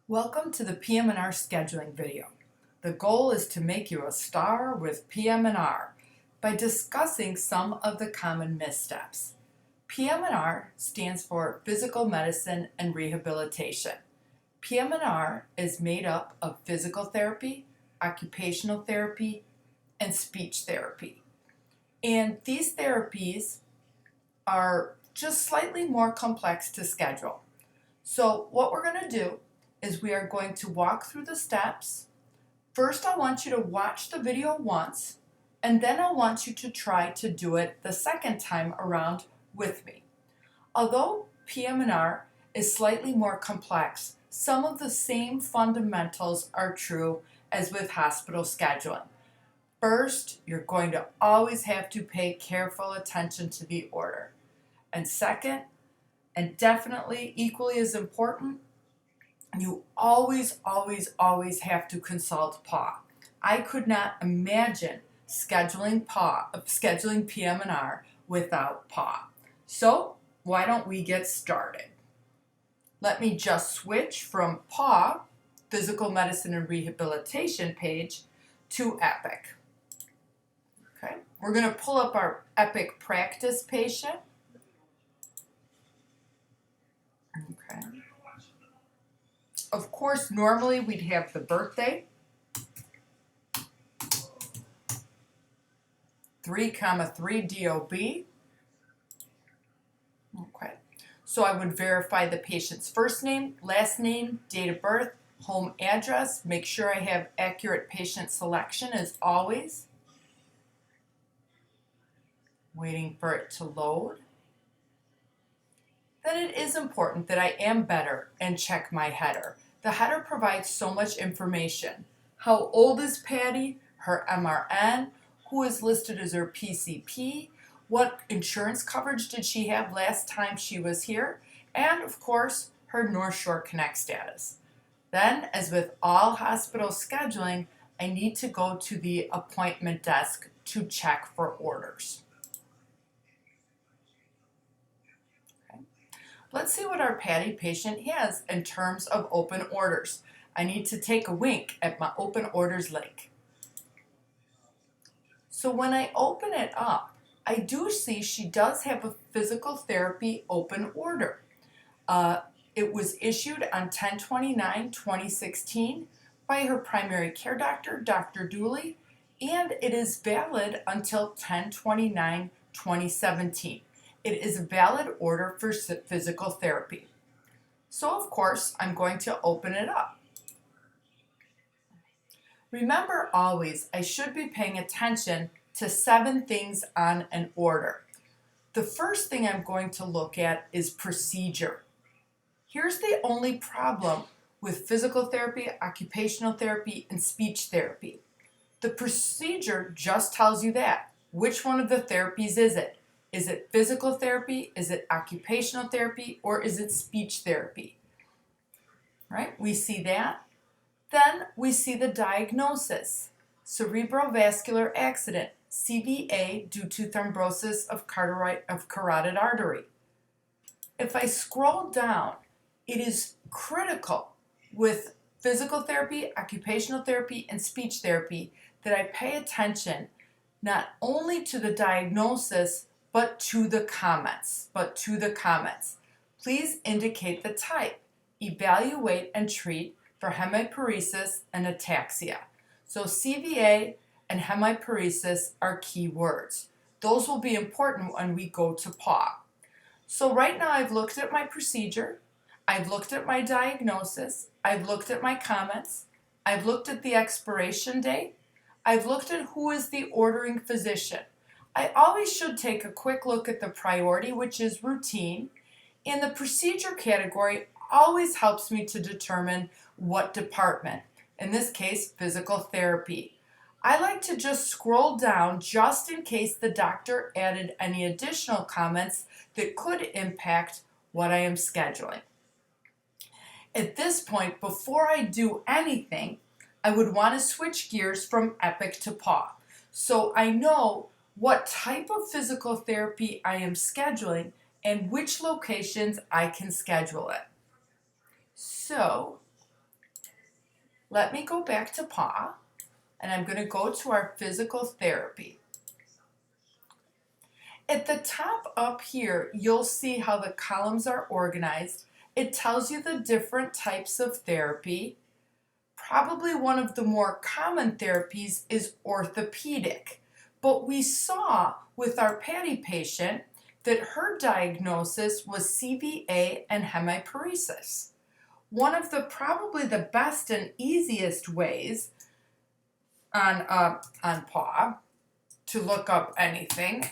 Welcome to the PM&R scheduling video. The goal is to make you a star with PM&R by discussing some of the common missteps. PM&R stands for Physical Medicine and Rehabilitation. PM&R is made up of physical therapy, occupational therapy, and speech therapy. And these therapies are just slightly more complex to schedule. So what we're going to do is we are going to walk through the steps. First, I want you to watch the video once, and then I want you to try to do it the second time around with me. Although PM&R is slightly more complex, some of the same fundamentals are true as with hospital scheduling. First, you're going to always have to pay careful attention to the order. And second, and definitely equally as important, you always have to consult PAW. I could not imagine scheduling PM&R without PAW. So why don't we get started? Let me just switch from PAW, Physical Medicine and Rehabilitation page, to Epic. Okay, we're going to pull up our Epic practice patient. Okay. Of course, normally we'd have the birthday, 3,3 DOB. Okay, so I would verify the patient's first name, last name, date of birth, home address. Make sure I have accurate patient selection as always. Waiting for it to load. Then it is important that I am better and check my header. The header provides so much information. How old is Patty? Her MRN? Who is listed as her PCP? What insurance coverage did she have last time she was here? And of course, her North Shore Connect status. Then, as with all hospital scheduling, I need to go to the appointment desk to check for orders. Let's see what our Patty patient has in terms of open orders. I need to take a wink at my open orders link. So when I open it up, I do see she does have a physical therapy open order. It was issued on 10/29/2016 by her primary care doctor, Dr. Dooley, and it is valid until 10/29/2017. It is a valid order for physical therapy. So of course, I'm going to open it up. Remember always, I should be paying attention to 7 things on an order. The first thing I'm going to look at is procedure. Here's the only problem with physical therapy, occupational therapy, and speech therapy. The procedure just tells you that. Which one of the therapies is it? Is it physical therapy? Is it occupational therapy? Or is it speech therapy? Right? We see that. Then we see the diagnosis. Cerebrovascular accident, CVA, due to thrombosis of carotid artery. If I scroll down, it is critical with physical therapy, occupational therapy, and speech therapy that I pay attention not only to the diagnosis, but to the comments. Please indicate the type. Evaluate and treat for hemiparesis and ataxia. So CVA and hemiparesis are key words. Those will be important when we go to PAW. So right now I've looked at my procedure, I've looked at my diagnosis, I've looked at my comments, I've looked at the expiration date, I've looked at who is the ordering physician. I always should take a quick look at the priority, which is routine, and the procedure category always helps me to determine what department, in this case, physical therapy. I like to just scroll down just in case the doctor added any additional comments that could impact what I am scheduling. At this point, before I do anything, I would want to switch gears from Epic to PAW. So I know what type of physical therapy I am scheduling and which locations I can schedule it. So Let me go back to PAW, and I'm going to go to our physical therapy. At the top up here, you'll see how the columns are organized. It tells you the different types of therapy. Probably one of the more common therapies is orthopedic, but we saw with our Patty patient that her diagnosis was CVA and hemiparesis. One of the probably the best and easiest ways on PAW to look up anything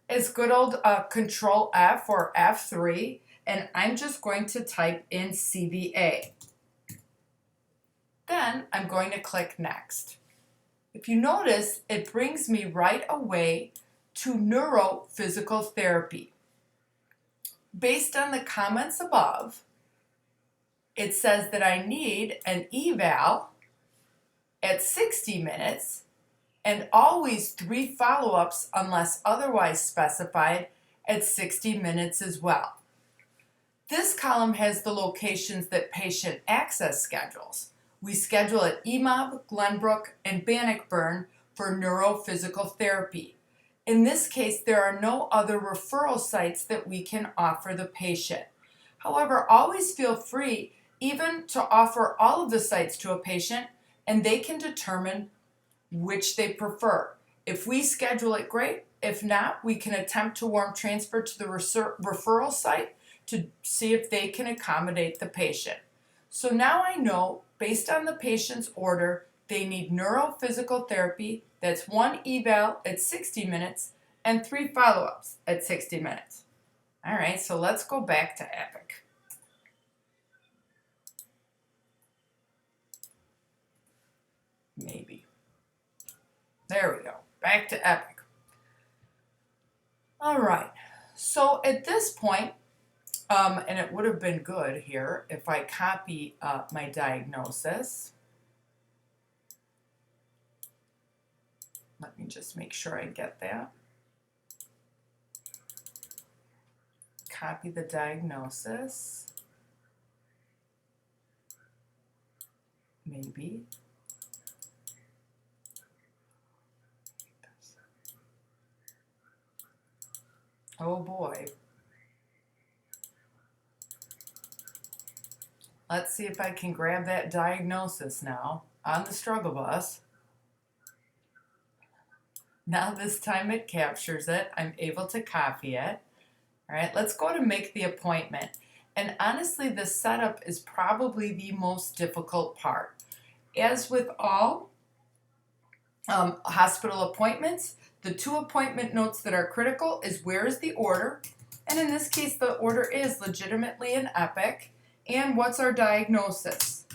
is good old Control F or F3, and I'm just going to type in CVA. Then I'm going to click Next. If you notice, it brings me right away to neurophysical therapy. Based on the comments above, it says that I need an eval at 60 minutes and always 3 follow-ups unless otherwise specified at 60 minutes as well. This column has the locations that patient access schedules. We schedule at EMOB, Glenbrook, and Bannockburn for neurophysical therapy. In this case, there are no other referral sites that we can offer the patient. However, always feel free even to offer all of the sites to a patient, and they can determine which they prefer. If we schedule it, great. If not, we can attempt to warm transfer to the referral site to see if they can accommodate the patient. So now I know, based on the patient's order, they need neurophysical therapy. That's 1 eval at 60 minutes and 3 follow-ups at 60 minutes. All right, so let's go back to Epic. Maybe. There we go. Back to Epic. All right. So at this point, and it would have been good here if I copy my diagnosis. Let me just make sure I get that. Copy the diagnosis. Maybe. Oh boy. Let's see if I can grab that diagnosis now on the struggle bus. Now this time it captures it. I'm able to copy it. All right, let's go to make the appointment. And honestly, the setup is probably the most difficult part. As with all hospital appointments, the 2 appointment notes that are critical is where is the order, and in this case the order is legitimately an Epic, and what's our diagnosis.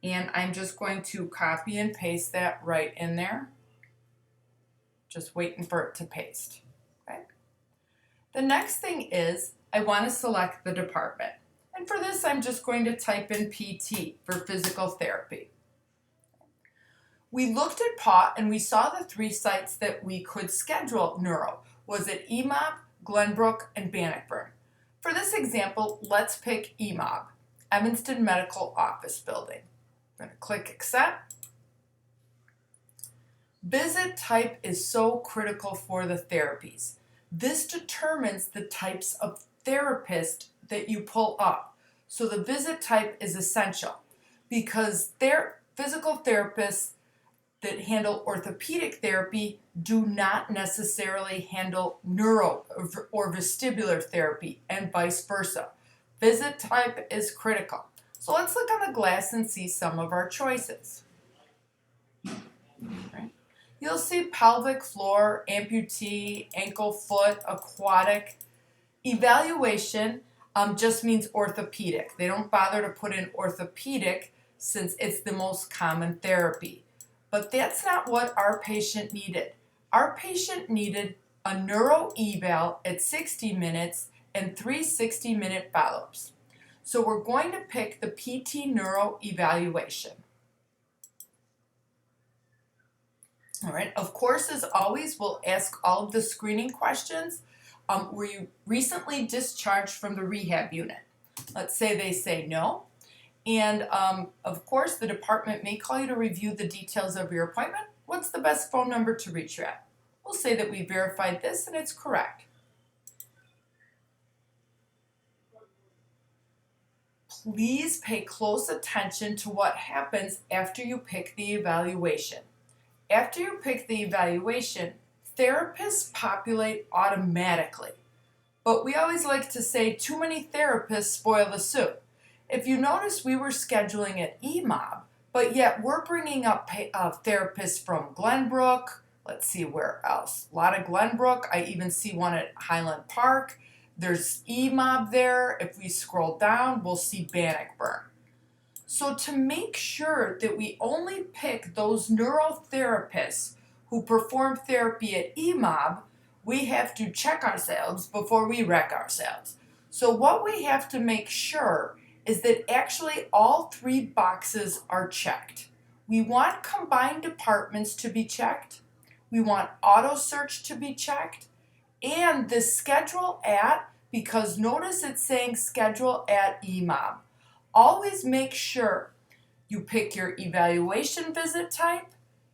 And I'm just going to copy and paste that right in there. Just waiting for it to paste. Okay. The next thing is I want to select the department. And for this, I'm just going to type in PT for physical therapy. We looked at PAW and we saw the 3 sites that we could schedule neuro. Was it EMOB, Glenbrook, and Bannockburn? For this example, let's pick EMOB, Evanston Medical Office Building. I'm going to click Accept. Visit type is so critical for the therapies. This determines the types of therapist that you pull up. So the visit type is essential because physical therapists that handle orthopedic therapy do not necessarily handle neuro or vestibular therapy and vice versa. Visit type is critical. So let's look on the glass and see some of our choices. Right. You'll see pelvic floor, amputee, ankle, foot, aquatic. Evaluation just means orthopedic. They don't bother to put in orthopedic since it's the most common therapy. But that's not what our patient needed. Our patient needed a neuro eval at 60 minutes and 3 60-minute follow-ups. So we're going to pick the PT neuro evaluation. All right, of course, as always, we'll ask all of the screening questions. Were you recently discharged from the rehab unit? Let's say they say no. And of course, the department may call you to review the details of your appointment. What's the best phone number to reach you at? We'll say that we verified this and it's correct. Please pay close attention to what happens after you pick the evaluation. After you pick the evaluation, therapists populate automatically. But we always like to say too many therapists spoil the soup. If you notice, we were scheduling at EMOB, but yet we're bringing up therapists from Glenbrook. Let's see where else. A lot of Glenbrook. I even see one at Highland Park. There's EMOB there. If we scroll down, we'll see Bannockburn. So to make sure that we only pick those neurotherapists who perform therapy at EMOB, we have to check ourselves before we wreck ourselves. So what we have to make sure is that actually all 3 boxes are checked. We want combined departments to be checked. We want auto search to be checked. And the schedule at, because notice it's saying schedule at EMOB. Always make sure you pick your evaluation visit type.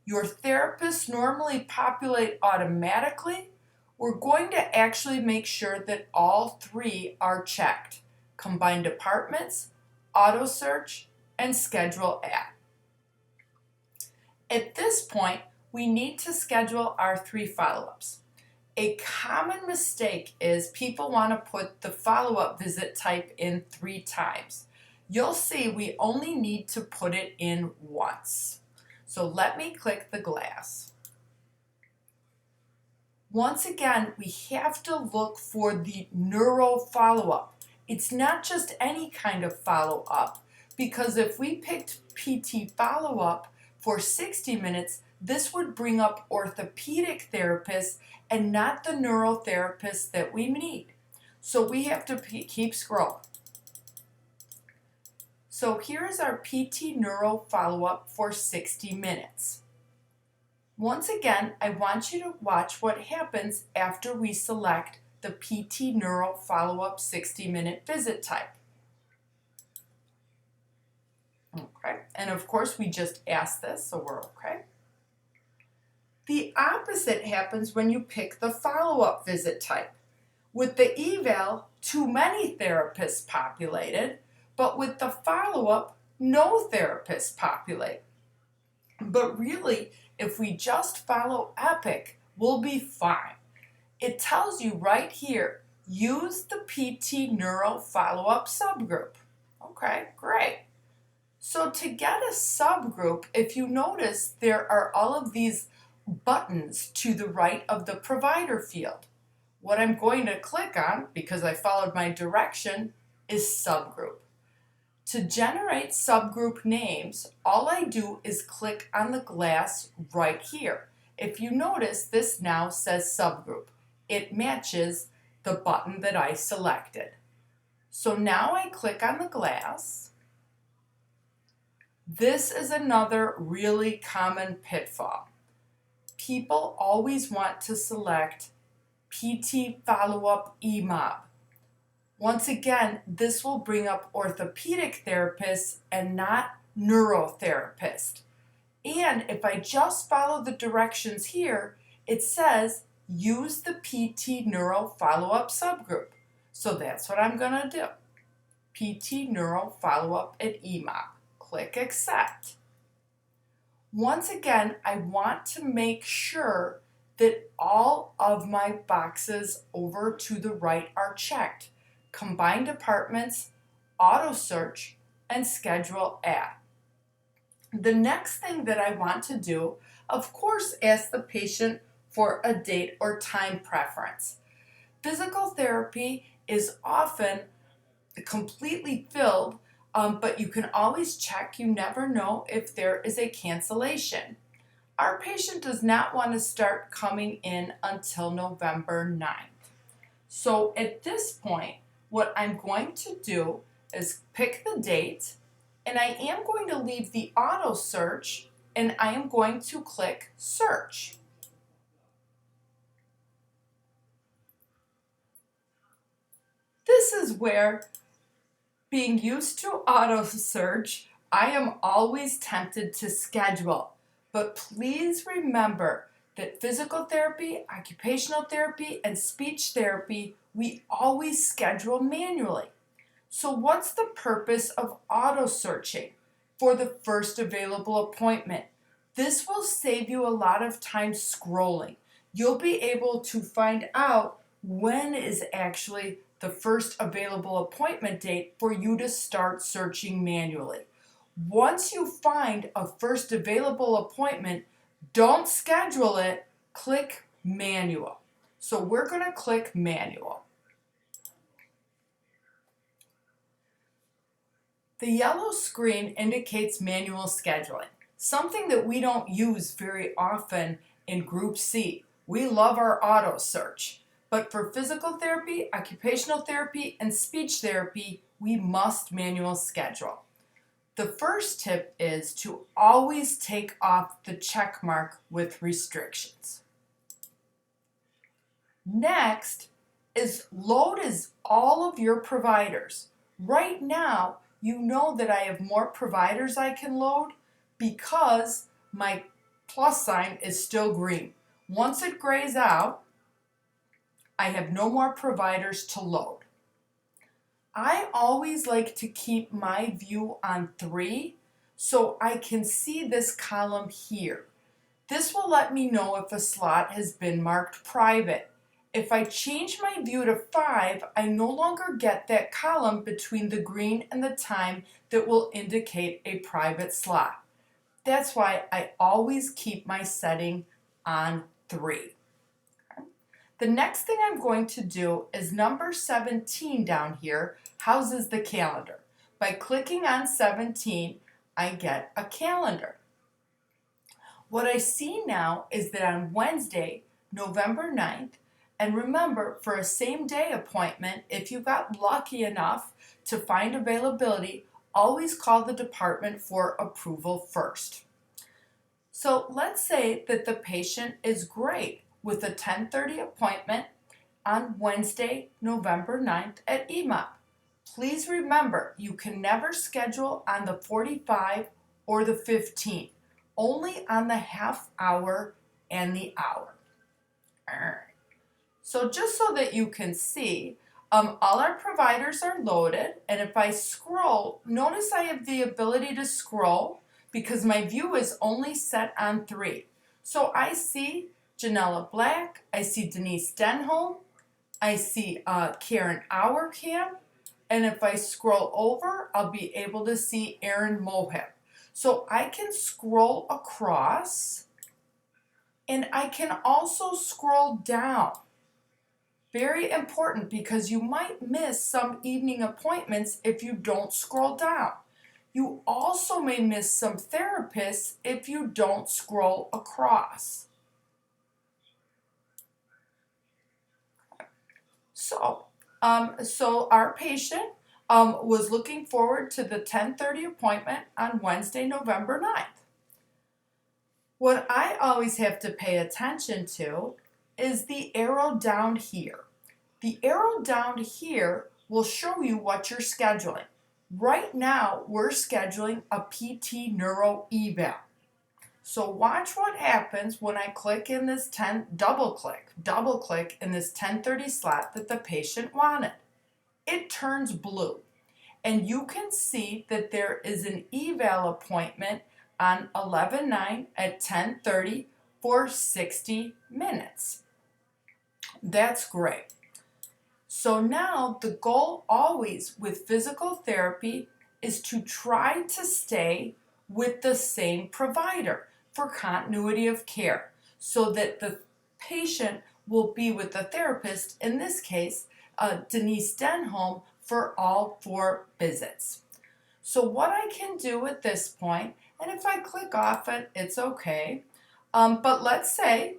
Your therapists normally populate automatically. We're going to actually make sure that all 3 are checked. Combined departments, auto search, and schedule at. At this point, we need to schedule our 3 follow-ups. A common mistake is people want to put the follow-up visit type in 3 times. You'll see we only need to put it in once. So let me click the glass. Once again, we have to look for the neuro follow-up. It's not just any kind of follow-up, because if we picked PT follow-up for 60 minutes, this would bring up orthopedic therapists and not the neurotherapists that we need. So we have to keep scrolling. So here's our PT neuro follow-up for 60 minutes. Once again, I want you to watch what happens after we select the PT Neuro Follow-Up 60-minute visit type. Okay, and of course we just asked this, so we're okay. The opposite happens when you pick the follow-up visit type. With the eval, too many therapists populated, but with the follow-up, no therapists populate. But really, if we just follow EPIC, we'll be fine. It tells you right here, use the PT Neuro Follow-Up subgroup. Okay, great. So to get a subgroup, if you notice, there are all of these buttons to the right of the provider field. What I'm going to click on, because I followed my direction, is subgroup. To generate subgroup names, all I do is click on the glass right here. If you notice, this now says subgroup. It matches the button that I selected. So now I click on the glass. This is another really common pitfall. People always want to select PT follow-up EMOB. Once again, this will bring up orthopedic therapists and not neurotherapists. And if I just follow the directions here, it says use the PT Neuro Follow-Up subgroup. So that's what I'm going to do. PT Neuro Follow-Up at EMOB. Click Accept. Once again, I want to make sure that all of my boxes over to the right are checked. Combined departments, auto search, and schedule at. The next thing that I want to do, of course, ask the patient for a date or time preference. Physical therapy is often completely filled, but you can always check. You never know if there is a cancellation. Our patient does not want to start coming in until November 9th. So at this point, what I'm going to do is pick the date, and I am going to leave the auto search, and I am going to click search. This is where Being used to auto search, I am always tempted to schedule, but please remember that physical therapy, occupational therapy, and speech therapy, we always schedule manually. So what's the purpose of auto searching? For the first available appointment. This will save you a lot of time scrolling. You'll be able to find out when is actually the first available appointment date for you to start searching manually. Once you find a first available appointment, don't schedule it, click manual. So we're going to click manual. The yellow screen indicates manual scheduling, something that we don't use very often in Group C. We love our auto search, but for physical therapy, occupational therapy, and speech therapy, we must manual schedule. The first tip is to always take off the check mark with restrictions. Next is load all of your providers. Right now, you know that I have more providers I can load because my plus sign is still green. Once it grays out, I have no more providers to load. I always like to keep my view on 3 so I can see this column here. This will let me know if a slot has been marked private. If I change my view to 5, I no longer get that column between the green and the time that will indicate a private slot. That's why I always keep my setting on 3. The next thing I'm going to do is number 17 down here houses the calendar. By clicking on 17, I get a calendar. What I see now is that on Wednesday, November 9th, and remember, for a same-day appointment, if you got lucky enough to find availability, always call the department for approval first. So let's say that the patient is great with a 10:30 appointment on Wednesday, November 9th at EMOP. Please remember, you can never schedule on the 45 or the 15, only on the half hour and the hour. All right. So just so that you can see, all our providers are loaded, and if I scroll, notice I have the ability to scroll because my view is only set on 3. So I see Janella Black, I see Denise Denholm, I see Karen Auerkamp, and if I scroll over, I'll be able to see Erin Mohib. So I can scroll across, and I can also scroll down. Very important because you might miss some evening appointments if you don't scroll down. You also may miss some therapists if you don't scroll across. So our patient was looking forward to the 10:30 appointment on Wednesday, November 9th. What I always have to pay attention to is the arrow down here. The arrow down here will show you what you're scheduling. Right now, we're scheduling a PT neuro eval. So watch what happens when I click in this double click in this 10:30 slot that the patient wanted. It turns blue, and you can see that there is an eval appointment on 11/9 at 10:30 for 60 minutes. That's great. So now the goal always with physical therapy is to try to stay with the same provider for continuity of care so that the patient will be with the therapist, in this case, Denise Denholm, for all 4 visits. So what I can do at this point, and if I click off it, it's okay, but let's say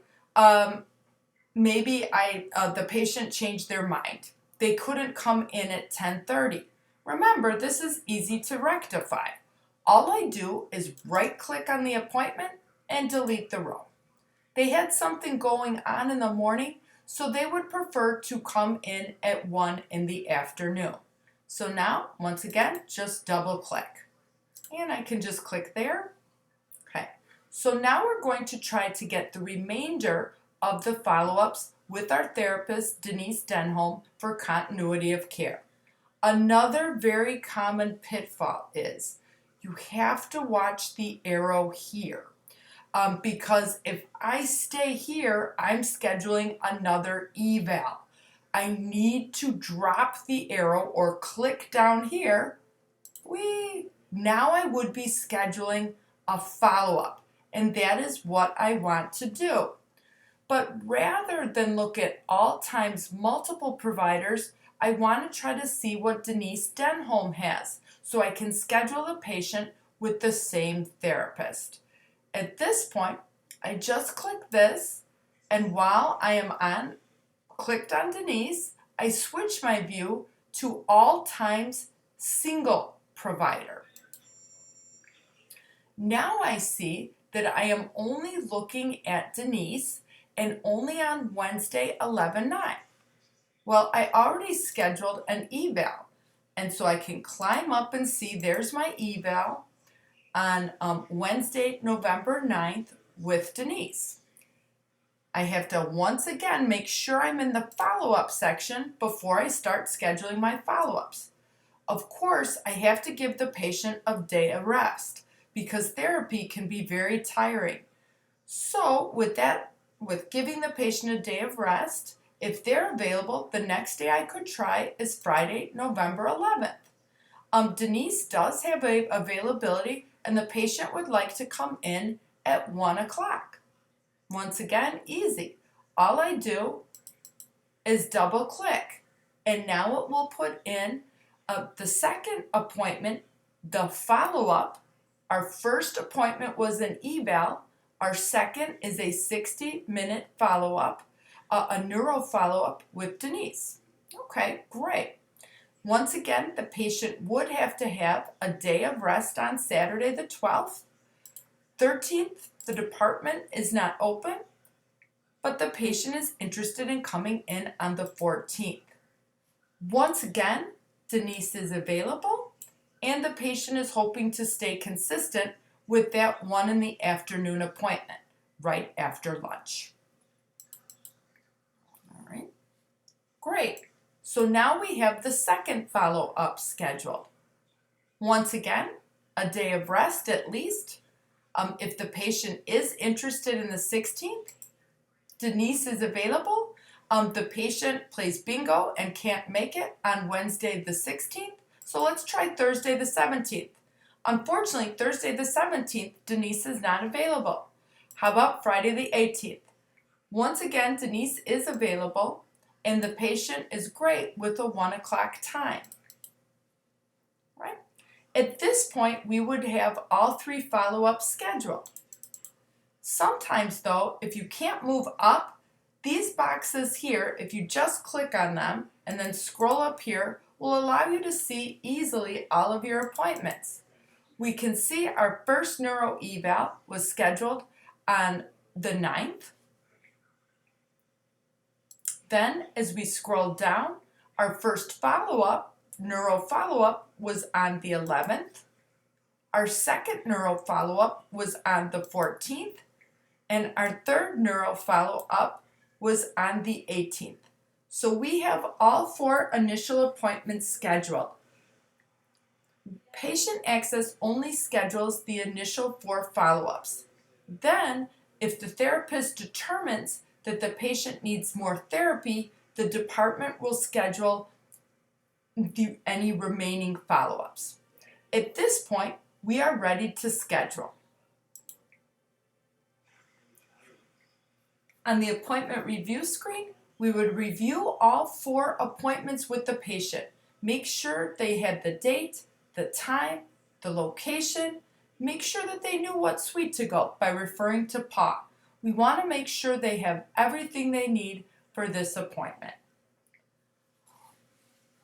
maybe the patient changed their mind. They couldn't come in at 10:30. Remember, this is easy to rectify. All I do is right-click on the appointment and delete the row. They had something going on in the morning, so they would prefer to come in at 1 in the afternoon. So now, once again, just double click. And I can just click there. Okay, so now we're going to try to get the remainder of the follow-ups with our therapist, Denise Denholm, for continuity of care. Another very common pitfall is you have to watch the arrow here. Because if I stay here, I'm scheduling another eval. I need to drop the arrow or click down here. Now I would be scheduling a follow-up, and that is what I want to do. But rather than look at all times multiple providers, I want to try to see what Denise Denholm has so I can schedule a patient with the same therapist. At this point, I just click this, and while I am clicked on Denise, I switch my view to all times single provider. Now I see that I am only looking at Denise and only on Wednesday 11/9. Well, I already scheduled an eval, and so I can climb up and see there's my eval on Wednesday, November 9th with Denise. I have to once again make sure I'm in the follow-up section before I start scheduling my follow-ups. Of course, I have to give the patient a day of rest because therapy can be very tiring. So with giving the patient a day of rest, if they're available, the next day I could try is Friday, November 11th. Denise does have availability, and the patient would like to come in at 1 o'clock. Once again, easy. All I do is double click, and now it will put in the second appointment, the follow-up. Our first appointment was an eval. Our second is a 60-minute follow-up, a neuro follow-up with Denise. Okay, great. Once again, the patient would have to have a day of rest on Saturday the 12th. 13th, the department is not open, but the patient is interested in coming in on the 14th. Once again, Denise is available, and the patient is hoping to stay consistent with that 1 in the afternoon appointment, right after lunch. All right, great. So now we have the second follow-up scheduled. Once again, a day of rest at least. If the patient is interested in the 16th, Denise is available. The patient plays bingo and can't make it on Wednesday the 16th, so let's try Thursday the 17th. Unfortunately, Thursday the 17th, Denise is not available. How about Friday the 18th? Once again, Denise is available, and the patient is great with a 1 o'clock time. Right? At this point, we would have all 3 follow-ups scheduled. Sometimes, though, if you can't move up, these boxes here, if you just click on them and then scroll up here, will allow you to see easily all of your appointments. We can see our first neuro eval was scheduled on the 9th. Then, as we scroll down, our first follow-up, neuro follow-up, was on the 11th. Our second neuro follow-up was on the 14th. And our third neuro follow-up was on the 18th. So we have all 4 initial appointments scheduled. Patient Access only schedules the initial 4 follow-ups. Then, if the therapist determines that the patient needs more therapy, the department will schedule any remaining follow-ups. At this point, we are ready to schedule. On the appointment review screen, we would review all 4 appointments with the patient. Make sure they had the date, the time, the location. Make sure that they knew what suite to go by referring to PA. We want to make sure they have everything they need for this appointment.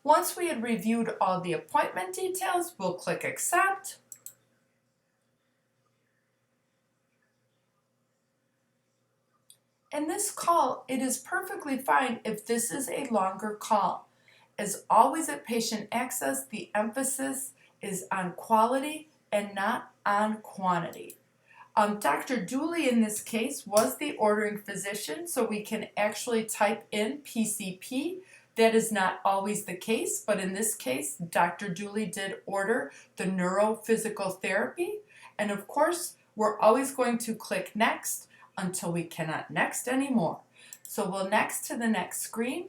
Once we had reviewed all the appointment details, we'll click Accept. In this call, it is perfectly fine if this is a longer call. As always at Patient Access, the emphasis is on quality and not on quantity. Dr. Dooley in this case was the ordering physician, so we can actually type in PCP. That is not always the case, but in this case, Dr. Dooley did order the neurophysical therapy. And of course, we're always going to click next until we cannot next anymore. So we'll next to the next screen.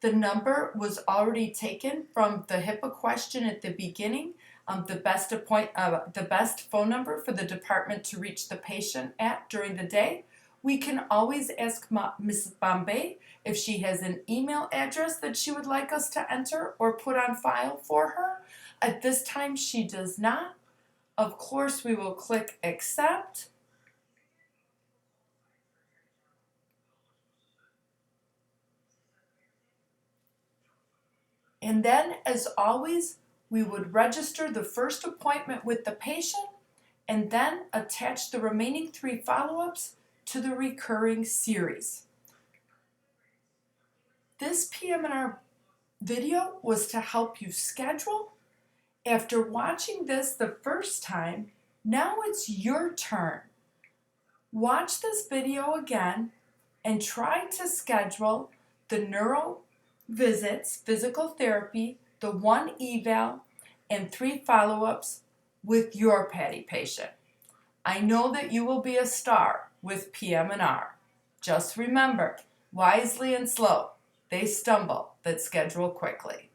The number was already taken from the HIPAA question at the beginning. The best phone number for the department to reach the patient at during the day. We can always ask Mrs. Bombay if she has an email address that she would like us to enter or put on file for her. At this time, she does not. Of course, we will click accept. And then, as always, we would register the first appointment with the patient and then attach the remaining 3 follow-ups to the recurring series. This PM&R video was to help you schedule. After watching this the first time, now it's your turn. Watch this video again and try to schedule the neuro visits, physical therapy, the 1 eval, and 3 follow-ups with your Patty patient. I know that you will be a star with PM&R. Just remember, wisely and slow, they stumble that schedule quickly.